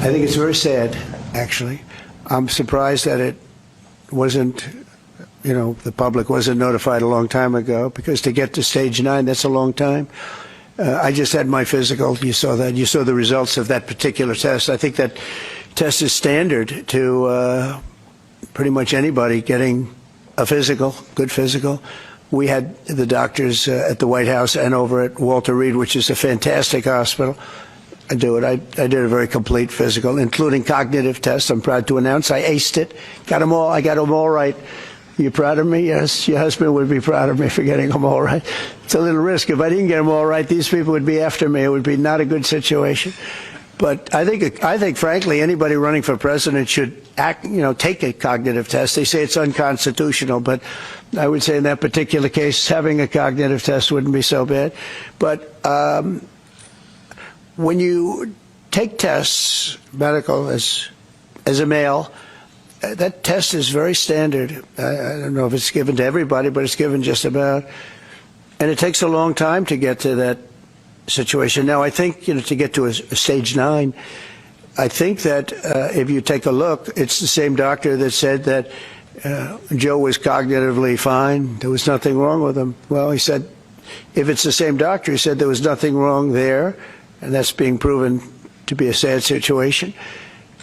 I think it's very sad, actually. I'm surprised that it wasn't, the public wasn't notified a long time ago, because to get to stage 9, that's a long time. I just had my physical. You saw that. You saw the results of that particular test. I think that test is standard to pretty much anybody getting a physical, good physical. We had the doctors at the White House and over at Walter Reed, which is a fantastic hospital. I do it. I did a very complete physical, including cognitive tests. I'm proud to announce I aced it. Got them all. I got them all right. You proud of me? Yes. Your husband would be proud of me for getting them all right. It's a little risk. If I didn't get them all right, these people would be after me. It would be not a good situation. But I think, frankly, anybody running for president should take a cognitive test. They say it's unconstitutional, but I would say in that particular case, having a cognitive test wouldn't be so bad. But when you take tests, medical, as a male, that test is very standard. I don't know if it's given to everybody, but it's given just about. And it takes a long time to get to that situation. Now, I think, to get to a stage 9, I think that if you take a look, it's the same doctor that said that Joe was cognitively fine. There was nothing wrong with him. Well, he said, if it's the same doctor, he said there was nothing wrong there, and that's being proven to be a sad situation.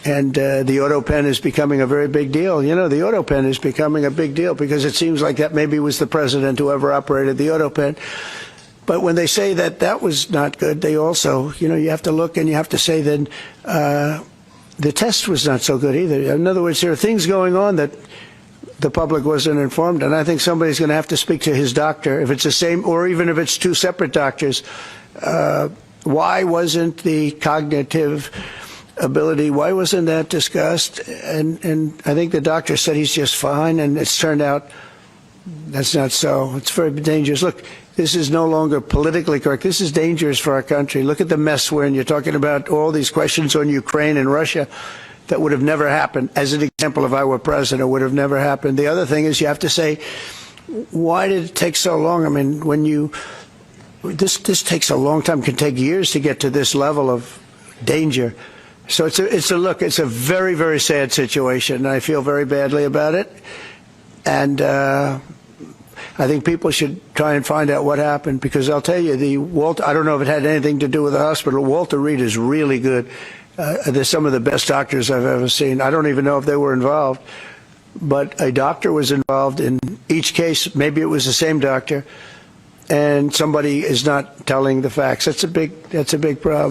And the AutoPen is becoming a very big deal. The AutoPen is becoming a big deal because it seems like that maybe was the president who ever operated the AutoPen. But when they say that that was not good, they also, you have to look and you have to say then the test was not so good either. In other words, there are things going on that the public wasn't informed, and I think somebody's going to have to speak to his doctor, if it's the same, or even if it's two separate doctors. Why wasn't the cognitive ability, why wasn't that discussed? And I think the doctor said he's just fine, and it's turned out that's not so. It's very dangerous. Look, this is no longer politically correct. This is dangerous for our country. Look at the mess we're in. You're talking about all these questions on Ukraine and Russia that would have never happened. As an example, if I were president, it would have never happened. The other thing is you have to say, why did it take so long? I mean, this takes a long time. It can take years to get to this level of danger. So it's a very, very sad situation, and I feel very badly about it. And I think people should try and find out what happened, because I'll tell you, I don't know if it had anything to do with the hospital. Walter Reed is really good. They're some of the best doctors I've ever seen. I don't even know if they were involved, but a doctor was involved in each case. Maybe it was the same doctor, and somebody is not telling the facts. That's a big problem.